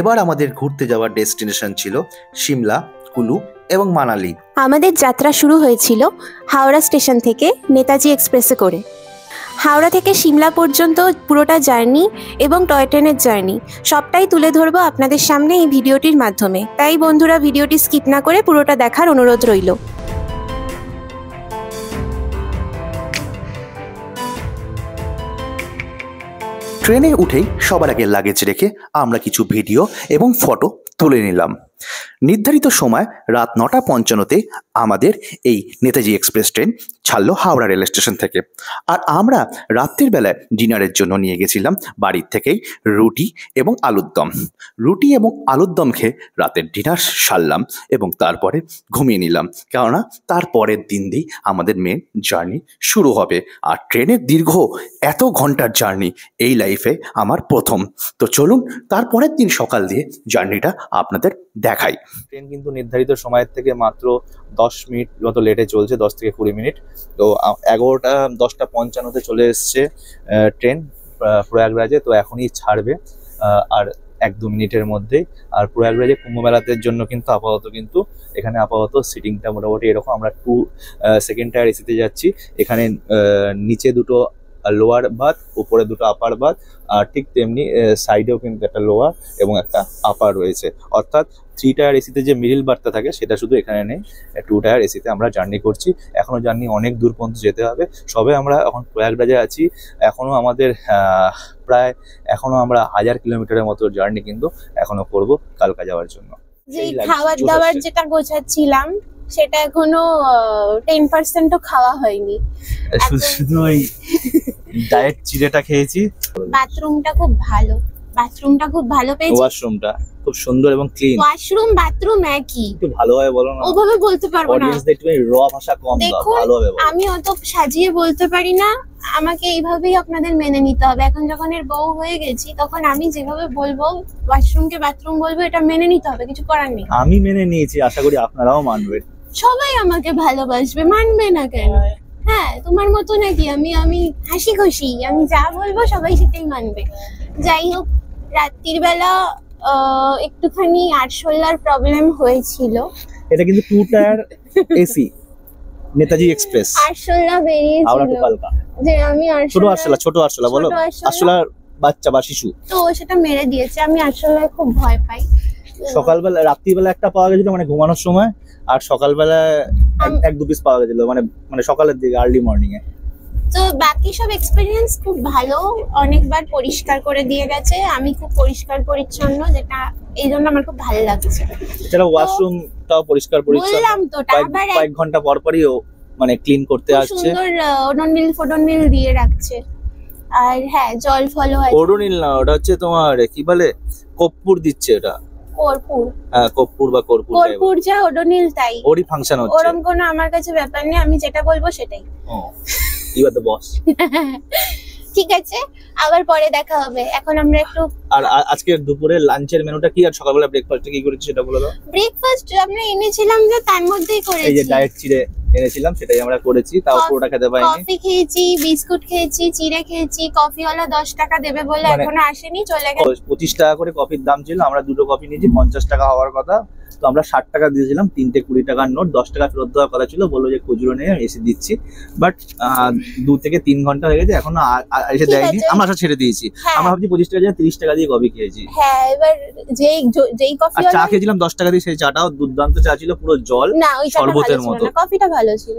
এবার আমাদের ঘুরতে যাওয়ার ডেস্টিনেশন ছিল সিমলা, কুলু এবং মানালি। আমাদের যাত্রা শুরু হয়েছিল হাওড়া স্টেশন থেকে নেতাজি এক্সপ্রেসে করে। হাওড়া থেকে সিমলা পর্যন্ত পুরোটা জার্নি এবং টয় ট্রেনের জার্নি সবটাই তুলে ধরবো আপনাদের সামনে এই ভিডিওটির মাধ্যমে। তাই বন্ধুরা, ভিডিওটি স্কিপ না করে পুরোটা দেখার অনুরোধ রইল। ট্রেনে উঠেই সবার আগে লাগেজ রেখে আমরা কিছু ভিডিও এবং ফটো তুলে নিলাম। নির্ধারিত সময় রাত 9:55-তে আমাদের এই নেতাজি এক্সপ্রেস ট্রেন ছাড়লো হাওড়া রেল স্টেশন থেকে। আর আমরা রাত্রির বেলায় ডিনারের জন্য নিয়ে গেছিলাম বাড়ির থেকেই রুটি এবং আলুর দম। রুটি এবং আলুর দম খেয়ে রাতের ডিনার সারলাম এবং তারপরে ঘুমিয়ে নিলাম, কেননা তারপরের দিন দিয়েই আমাদের মেন জার্নি শুরু হবে। আর ট্রেনের দীর্ঘ এত ঘন্টার জার্নি এই লাইফে আমার প্রথম। তো চলুন তারপরের দিন সকাল দিয়ে জার্নিটা আপনাদের দেখাই। ট্রেন কিন্তু নির্ধারিত সময়ের থেকে মাত্র 10 মিনিট মতো লেটে চলছে, 10 থেকে 20 মিনিট। তো 10:55-তে চলে এসছে ট্রেন প্রয়াগরাজে। তো এখনই ছাড়বে আর 1-2 মিনিটের মধ্যেই। আর প্রয়াগরাজে কুম্ভ মেলাতে জন্য কিন্তু এখানে সিটিংটা মোটামুটি এরকম। আমরা 2 সেকেন্ড টায়ার এসিতে যাচ্ছি। এখানে নিচে দুটো লোয়ার বাথ, উপরে দুটো আপার বাথ, আর ঠিক তেমনি সাইডেও কিন্তু একটা লোয়ার এবং একটা আপার রয়েছে। অর্থাৎ 3 টায়ার এসিতে যে মিডিল বার্থটা থাকে সেটা শুধু এখানে নেই। 2 টায়ার এসিতে আমরা জার্নি করছি। এখনো জার্নি অনেক দূর পর্যন্ত যেতে হবে। সবে আমরা এখন প্রয়াগরাজে আছি। এখনো আমাদের এখনো আমরা 1000 কিলোমিটারের মতো জার্নি কিন্তু এখনো করব কালকা যাওয়ার জন্য। যে খাবার দাবার যেটা গোছাচ্ছিলাম সেটা এখনো 10%ও খাওয়া হয়নি। শুধু ওই ডায়েট চিড়েটা খেয়েছি। বাথরুমটা খুব ভালো পেয়েছি। ওয়াশরুমটা খুব সুন্দর এবং ক্লিন। ওয়াশরুম বাথরুম একই। একটু ভালোভাবে বলো না। ওভাবে বলতে পারবো না। অডিয়েন্সদের একটু র ভাষা কম দাও, ভালোভাবে বলো। আমি অত সাজিয়ে বলতে পারি না। আমাকে এইভাবেই আপনাদের মেনে নিতে হবে। এখন যখন এর বউ হয়ে গেছি তখন আমি যেভাবে বলবো, ওয়াশরুমকে বাথরুম বলবো, এটা মেনে নিতে হবে, কিছু করার নেই। আমি মেনে নিয়েছি, আশা করি আপনারাও মানবেন। সবাই আমাকে ভালোবাসবে, মানবে না কেন? হ্যাঁ, তোমার মতো নাকি আমি হাসি খুশি, আমি যা বলবো সবাই সেটাই মানবে। যাই হোক, রাত্রির বেলা একটুখানি আরশোলার প্রবলেম হয়েছিল। এটা কিন্তু 2 টায়ার এসি নেতাজি এক্সপ্রেস। আরশোলা বেরিয়েছিল যে আমি ছোট আরশোলা বলো, আরশোলার বাচ্চা বা শিশু। তো সেটা মেরে দিয়েছে। আমি আরশোলায় খুব ভয় পাই। সকালবেলা রাত্রিবেলা একটা পাওয়া গেছিল, মানে ঘুমানোর সময়। আর সকালবেলা 1-2 পিস পাওয়া গেছিল, মানে সকালের দিকে, আর্লি মর্নিং এ। তো বাকি সব এক্সপেরিয়েন্স খুব ভালো। অনেকবার পরিষ্কার করে দিয়ে গেছে। আমি খুব পরিষ্কার পরিচ্ছন্ন, যেটা এই জন্য আমার খুব ভালো লাগছে। এটা ওয়াশরুমটাও পরিষ্কার পরিচ্ছন্ন। বললাম তো, কয়েক ঘন্টা পর পরই মানে ক্লিন করতে আসছে। সুন্দর ওডোনিল দিয়ে রাখছে। আর হ্যাঁ, জল ফলো আছে। ওডোনিল না, ওটা হচ্ছে তোমার কি বলে, কর্পূর দিচ্ছে। এটা কর্পূর। হ্যাঁ, কর্পূর বা কর্পূর যা ওডোনিল তাই। ওরই ফাংশন হচ্ছে। ওরকম কোনো আমার কাছে ব্যাপার নেই, আমি যেটা বলবো সেটাই। You are the boss. ঠিক আছে, আবার পরে দেখা হবে। এখন আমরা একটু। আর আজকে দুপুরে লাঞ্চের মেনুটা কি, আর সকালবেলা ব্রেকফাস্টে কি করেছি সেটা বলে দাও। ব্রেকফাস্ট আমরা এনেছিলাম যে তার মধ্যেই করেছি। এই যে ডায়েট চিড়ে এনেছিলাম সেটাই আমরা করেছি, তাও পুরোটা খেতে পাইনি। কফি খেয়েছি, বিস্কুট খেয়েছি, চিড়ে খেয়েছি। কফিওয়ালা 10 টাকা দেবে বলে এখনো আসেনি, চলে গেছে। 25 টাকা করে কফির দাম ছিল। আমরা 2টো কফি নিয়েছি, 50 টাকা হওয়ার কথা। তো আমরা 60 টাকা দিয়েছিলাম। 3টে 20 টাকার নোট, 10 টাকা ফেরত দেওয়ার কথা ছিল। বললো যে খুচরো নিয়ে এসে দিচ্ছি। বাট 2 থেকে 3 ঘন্টা হয়ে গেছে, এখনো এসে দেয়নি। আমরা আশা ছেড়ে দিয়েছি। আমরা ভাবছি 25 টাকা দিয়ে 30 টাকা দিয়ে কফি খেয়েছি। হ্যাঁ, এবার যেই কফি চা খেয়েছিলাম 10 টাকা দিয়ে, সেই চাটাও দুর্দান্ত চা ছিল, পুরো জল শরবতের মতো। কফিটা ভালো ছিল।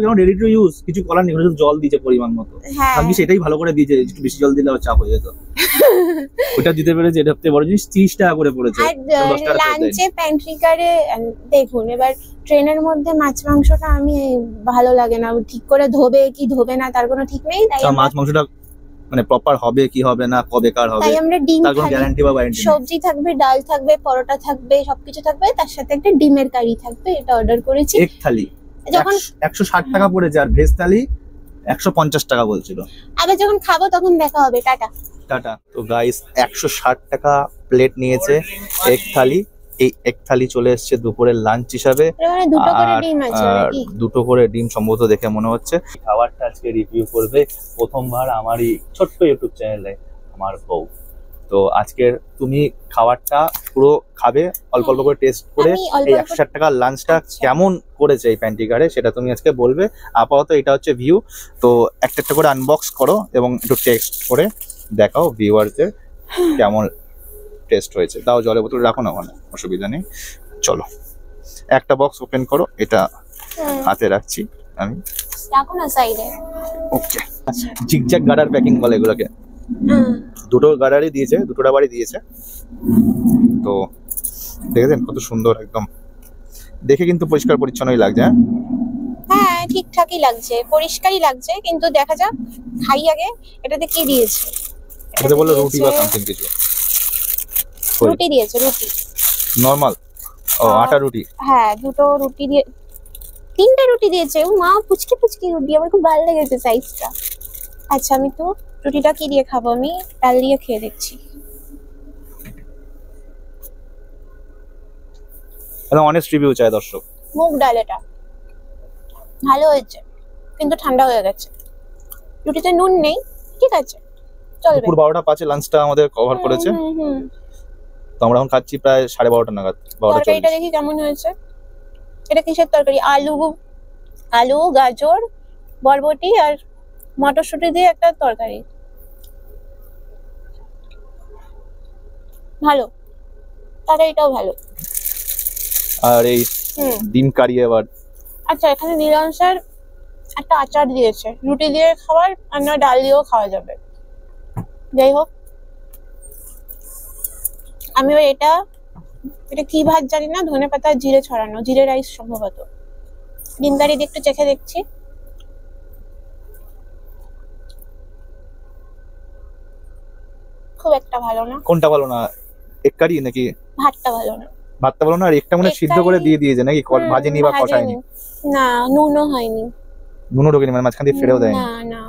কারণ রেডি টু ইউজ, কিছু করার নেই, শুধু জল দিয়েছে পরিমাণ মতো। আমি সেটাই ভালো করে দিয়েছে, একটু বেশি জল দিলে চা হয়ে যেত। ওটা দিতে পেরেছে, এটা সবচেয়ে বড় জিনিস। 30 টাকা করে পড়েছে। লাঞ্চে প্যান্ট্রি কারে দেখুন, এবার ট্রেনের মধ্যে মাছ মাংসটা আমি ভালো লাগে না। ঠিক করে ধোবে কি ধোবে না তার কোনো ঠিক নেই। তাই মাছ মাংসটা মানে প্রপার হবে কি হবে না, কবে কার হবে, তাই আমরা ডিম, তার কোনো গ্যারান্টি বা ওয়ারেন্টি নেই। সবজি থাকবে, ডাল থাকবে, পরোটা থাকবে, সবকিছু থাকবে, তার সাথে একটা ডিমের কারি থাকবে। এটা অর্ডার করেছি। এক থালি যখন 160 টাকা পড়েছে, আর ভেজ থালি 150 টাকা বলছিল। আবার যখন খাবো তখন দেখা হবে। টাটা। তো গাইস, 160 টাকা প্লেট নিয়েছে এক থালি। এই এক থালি চলে এসছে দুপুরের লাঞ্চ হিসাবে। দুটো করে ডিম সম্ভবত দেখে মনে হচ্ছে। খাবারটা আজকে রিভিউ করবে প্রথমবার আমারই ছোট্ট ইউটিউব চ্যানেলে আমার বউ। তো আজকে তুমি খাবারটা পুরো খাবে, অল্প অল্প করে টেস্ট করে এই 160 টাকার লাঞ্চটা কেমন করেছে এই প্যান্টিকারে সেটা তুমি আজকে বলবে। আপাতত এটা হচ্ছে ভিউ, তো একটা একটা করে আনবক্স করো এবং একটু টেস্ট করে দেখাও ভিউয়ারদের কেমন টেস্ট হয়েছে। তাও জলের বোতল রাখো না ওখানে, অসুবিধা নেই। চলো একটা বক্স ওপেন করো, এটা হাতে রাখছি আমি, রাখো না সাইডে। ওকে, জিগজ্যাগ গার্ডার প্যাকিং বলে এগুলোকে। দুটো গার্ডারই দিয়েছে, দুটো রাবারই দিয়েছে। তো দেখেছেন কত সুন্দর, একদম দেখে কিন্তু পরিষ্কার পরিচ্ছন্নই লাগছে। হ্যাঁ ঠিকঠাকই লাগছে, পরিষ্কারই লাগছে, কিন্তু দেখা যাক খাই আগে এটাতে কি দিয়েছে। এটাতে বলে রুটি বা সামথিং কিছু। রুটি দিয়েছে, রুটি নরমাল। ও আটা রুটি। হ্যাঁ দুটো রুটি দিয়ে, তিনটে রুটি দিয়েছে। ও মা, পুচকি পুচকি রুটি, আমার খুব ভালো লেগেছে সাইজটা। আচ্ছা আমি তো রুটিটা কি দিয়ে খাবো, আমি ডাল দিয়ে খেয়ে দেখছি। এটা অনেস্ট রিভিউ চাই দর্শক। মুগ ডাল, এটা ভালো হয়েছে কিন্তু ঠান্ডা হয়ে গেছে। রুটিতে নুন নেই, ঠিক আছে চলবে। দুপুর 12টা 5 লাঞ্চটা আমাদের কভার করেছে। তো আমরা এখন খাচ্ছি প্রায় 12:30 নাগাদ। তরকারিটা দেখি কেমন হয়েছে। এটা কিসের তরকারি? আলু গাজর বরবটি আর মটরশুঁটি দিয়ে একটা তরকারি, ভালো, তরকারিটাও ভালো। আর এই ডিম কারি আবার। আচ্ছা এখানে নিরামিষের একটা আচার দিয়েছে, রুটি দিয়ে খাবার আর না ডাল দিয়েও খাওয়া যাবে। যাই হোক, আমি এটা কি ভাত জানি না, ধনেপাতা জিরে ছড়ানো, জিরে রাইস সম্ভবত। ডিম কারি দিয়ে একটু চেখে দেখছি। খুব একটা ভালো না। কোনটা ভালো না? এক কারি নাকি ভাতটা ভালো না? ভাতটা ভালো না, আর একটা মনে সিদ্ধ করে দিয়ে দিয়েছে নাকি, ভাজেনি বা কষায়নি? না, নুনও হয়নি। নুনও ঢোকেনি, মানে মাঝখান দিয়ে ফেরেও দেয়নি? না না,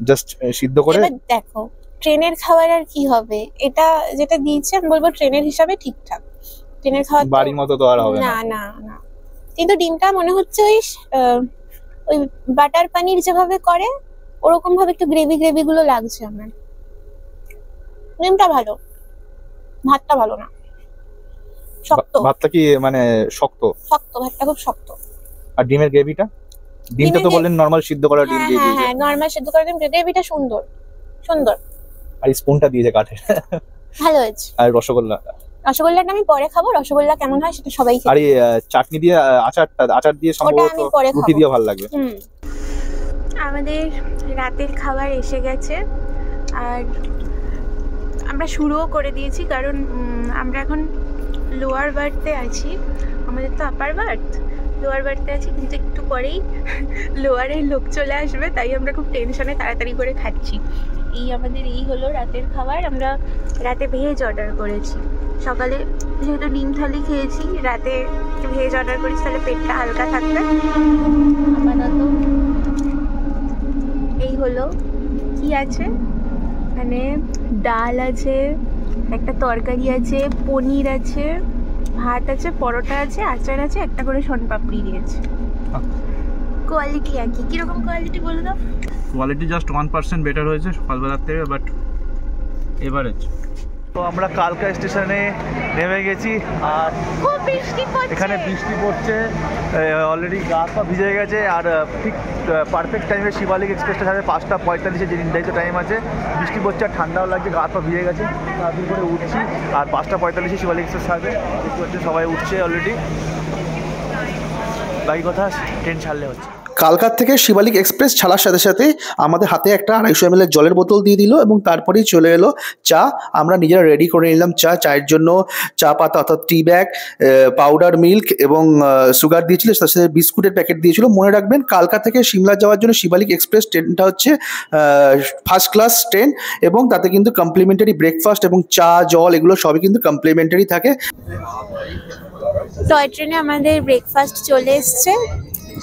জাস্ট সিদ্ধ করে। এবার দেখো ট্রেনের খাবার আর কি হবে, এটা যেটা দিয়েছে আমি বলবো ট্রেনের হিসাবে ঠিকঠাক। ট্রেনের খাবার বাড়ির মতো তো আর হবে না। না না না, কিন্তু ডিমটা মনে হচ্ছে ওই বাটার পানির যেভাবে করে ওরকম ভাবে একটু গ্রেভি গ্রেভি গুলো লাগছে আমার। ডিমটা ভালো, ভাতটা ভালো না, শক্ত। ভাতটা কি মানে শক্ত? শক্ত, ভাতটা খুব শক্ত। আর ডিমের গ্রেভিটা? ডিমটা তো বললেন নরমাল সিদ্ধ করা ডিম দিয়ে দিয়েছে। হ্যাঁ নরমাল সিদ্ধ করা ডিম, গ্রেভিটা সুন্দর সুন্দর। আর স্পুনটা দিয়েছে কাঠের, ভালো হয়েছে। আর রসগোল্লা, রসগোল্লাটা আমি পরে খাবো, রসগোল্লা কেমন হয় সেটা সবাই খাবে। আর এই চাটনি দিয়ে আচার দিয়ে সম্ভবত রুটি দিয়ে ভালো লাগবে। আমাদের রাতের খাবার এসে গেছে আর আমরা শুরুও করে দিয়েছি, কারণ আমরা এখন লোয়ার বার্থে আছি। আমাদের তো আপার বার্থ, লোয়ার বার্থে আছি, কিন্তু একটু পরেই লোয়ারের লোক চলে আসবে, তাই আমরা খুব টেনশনে তাড়াতাড়ি করে খাচ্ছি। আমাদের এই হলো রাতের খাবার। আমরা রাতে ভেজ অর্ডার করেছি, সকালে যেহেতু ডিম থালি খেয়েছি, রাতে ভেজ অর্ডার করেছি, তাহলে পেটটা হালকা থাকবে। আপাতত এই হলো, কি আছে মানে ডাল আছে, একটা তরকারি আছে, পনির আছে, ভাত আছে, পরোটা আছে, আচার আছে, একটা করে শনপাপড়ি দিয়েছে। কোয়ালিটি একই। কিরকম কোয়ালিটি বলে দাও? কোয়ালিটি জাস্ট 1% বেটার হয়েছে সকালবেলার থেকে, বাট এভারেজ। তো আমরা কালকা স্টেশনে নেমে গেছি আর খুব বৃষ্টি পড়ছে, এখানে বৃষ্টি পড়ছে, অলরেডি গা পা ভিজে গেছে। আর ঠিক পারফেক্ট টাইমে শিবালিক এক্সপ্রেসটা ছাড়বে 5:45 যে নির্ধারিত টাইম আছে। বৃষ্টি পড়ছে আর ঠান্ডাও লাগছে, গা পা ভিজে গেছে, তাড়াতাড়ি করে উঠছি। আর 5:45 শিবালিক এক্সপ্রেস ছাড়বে, দেখতে হচ্ছে সবাই উঠছে অলরেডি। বাকি কথা ট্রেন ছাড়লে হচ্ছে। কালকার থেকে শিবালিক এক্সপ্রেস ছাড়ার সাথে সাথে আমাদের হাতে একটা 250 ml জলের বোতল দিয়ে দিল এবং তারপরেই চলে এলো চা। আমরা নিজেরা রেডি করে নিলাম চায়ের জন্য চা পাতা অর্থাৎ টি ব্যাগ, পাউডার মিল্ক এবং সুগার দিয়েছিল, তার সাথে বিস্কুটের প্যাকেট দিয়েছিল। মনে রাখবেন কালকা থেকে সিমলা যাওয়ার জন্য শিবালিক এক্সপ্রেস ট্রেনটা হচ্ছে ফার্স্ট ক্লাস ট্রেন, এবং তাতে কিন্তু কমপ্লিমেন্টারি ব্রেকফাস্ট এবং চা জল এগুলো সবই কিন্তু কমপ্লিমেন্টারি থাকে। টয় ট্রেনে আমাদের ব্রেকফাস্ট চলে এসছে।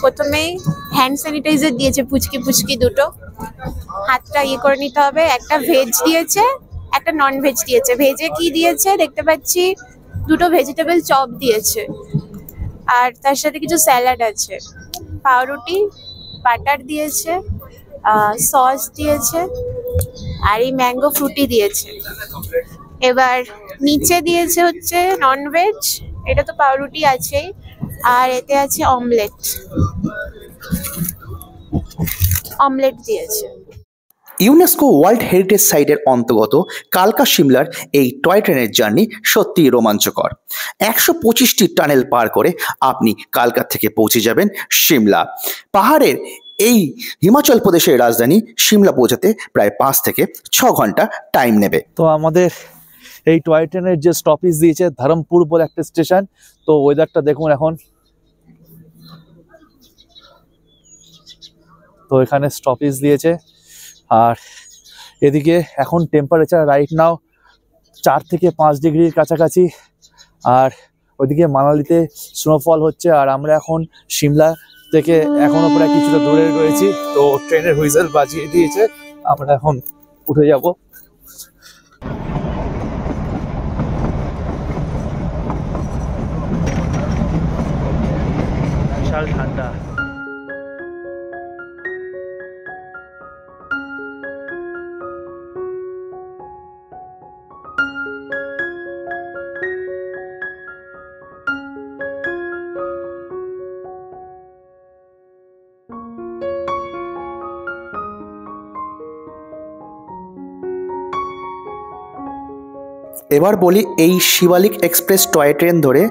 প্রথমেই হ্যান্ড স্যানিটাইজার দিয়েছে পুচকি পুচকি দুটো, হাতটা করে নিতে হবে। একটা ভেজ দিয়েছে, একটা নন ভেজ দিয়েছে। ভেজে কি দিয়েছে দেখতে পাচ্ছি, দুটো ভেজিটেবল চপ দিয়েছে, আর তার সাথে কিছু স্যালাড আছে, পাউরুটি, বাটার দিয়েছে, সস দিয়েছে, আর এই ম্যাঙ্গো ফ্রুটি দিয়েছে। এবার নিচে দিয়েছে হচ্ছে ননভেজ, এটা তো পাউরুটি আছেই, আর এতে আছে অমলেট দিয়েছে। ইউনেস্কো ওয়ার্ল্ড হেরিটেজ সাইটের অন্তর্গত কালকা সিমলার এই টয় ট্রেনের জার্নি সত্যিই রোমাঞ্চকর। 125টি টানেল পার করে আপনি কালকা থেকে পৌঁছে যাবেন সিমলা। পাহাড়ের এই হিমাচল প্রদেশের রাজধানী সিমলা পৌঁছাতে প্রায় 5 থেকে 6 ঘন্টা টাইম নেবে। তো আমাদের এই টয় ট্রেনের যে স্টপেজ দিয়েছে ধরমপুর বলে একটা স্টেশন। তো ওয়েদারটা দেখুন এখন, তো এখানে স্টপেজ দিয়েছে। আর এদিকে এখন টেম্পারেচার রাইট নাও 4 থেকে 5 ডিগ্রির কাছাকাছি। আর ওইদিকে মানালিতে স্নোফল হচ্ছে। আর আমরা এখন সিমলা থেকে এখনো প্রায় কিছুটা দূরে রয়েছি। তো ট্রেনের হুইসেল বাজিয়ে দিয়েছে, আমরা এখন উঠে যাব। বিশাল ঠান্ডা। এবার বলি, এই শিবালিক এক্সপ্রেস টয় ট্রেন ধরে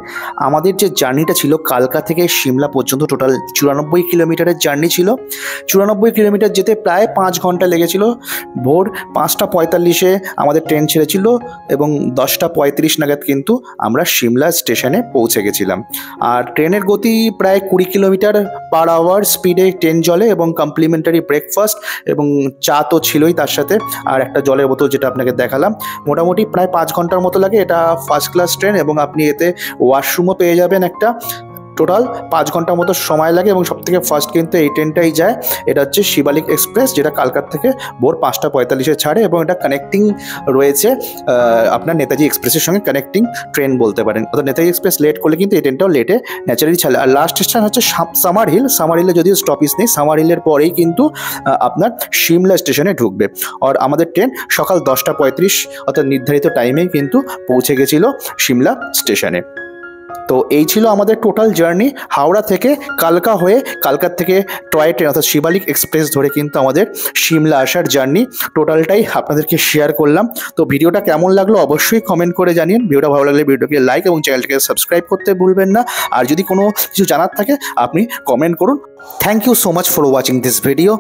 আমাদের যে জার্নিটা ছিল কালকা থেকে সিমলা পর্যন্ত, টোটাল 94 কিলোমিটারের জার্নি ছিল। 94 কিলোমিটার যেতে প্রায় 5 ঘন্টা লেগেছিল। ভোর 5টা 45-এ আমাদের ট্রেন ছেড়েছিল এবং 10টা 35 নাগাদ কিন্তু আমরা সিমলা স্টেশনে পৌঁছে গেছিলাম। আর ট্রেনের গতি প্রায় 20 কিলোমিটার পার আওয়ার স্পিডে ট্রেন চলে এবং কমপ্লিমেন্টারি ব্রেকফাস্ট এবং চা তো ছিলই তার সাথে, আর একটা জলের বোতল যেটা আপনাকে দেখালাম। মোটামুটি প্রায় 5 ঘন্টার মতো লাগে। এটা ফার্স্ট ক্লাস ট্রেন এবং আপনি এতে ওয়াশরুমও পেয়ে যাবেন একটা। টোটাল 5 ঘন্টার মতো সময় লাগে এবং সবথেকে ফার্স্ট কিন্তু এই ট্রেনটাই যায়। এটা হচ্ছে শিবালিক এক্সপ্রেস, যেটা কালকাতা থেকে ভোর 5টা 45-এ ছাড়ে এবং এটা কানেক্টিং রয়েছে আপনার নেতাজি এক্সপ্রেসের সঙ্গে কানেক্টিং ট্রেন বলতে পারেন। অর্থাৎ নেতাজি এক্সপ্রেস লেট করলে কিন্তু এই ট্রেনটাও লেটে ন্যাচারালি ছাড়ে। আর লাস্ট স্টেশন হচ্ছে সামার হিল। সামার হিলে যদিও স্টপেজ নেই, সামার হিলের পরেই কিন্তু আপনার সিমলা স্টেশনে ঢুকবে। আর আমাদের ট্রেন সকাল 10টা 35 অর্থাৎ নির্ধারিত টাইমেই কিন্তু পৌঁছে গেছিল সিমলা স্টেশনে। তো এই ছিল আমাদের টোটাল জার্নি হাওড়া থেকে কালকা হয়ে, কালকার থেকে টয় ট্রেন অর্থাৎ শিবালিক এক্সপ্রেস ধরে কিন্তু আমাদের সিমলা আসার জার্নি। টোটালটাই আপনাদেরকে শেয়ার করলাম। তো ভিডিওটা কেমন লাগলো অবশ্যই কমেন্ট করে জানিয়ে। ভিডিওটা ভালো লাগলে ভিডিওকে লাইক এবং চ্যানেলটাকে সাবস্ক্রাইব করতে ভুলবেন না। আর যদি কোনো কিছু জানার থাকে আপনি কমেন্ট করুন। Thank you so much for watching this video.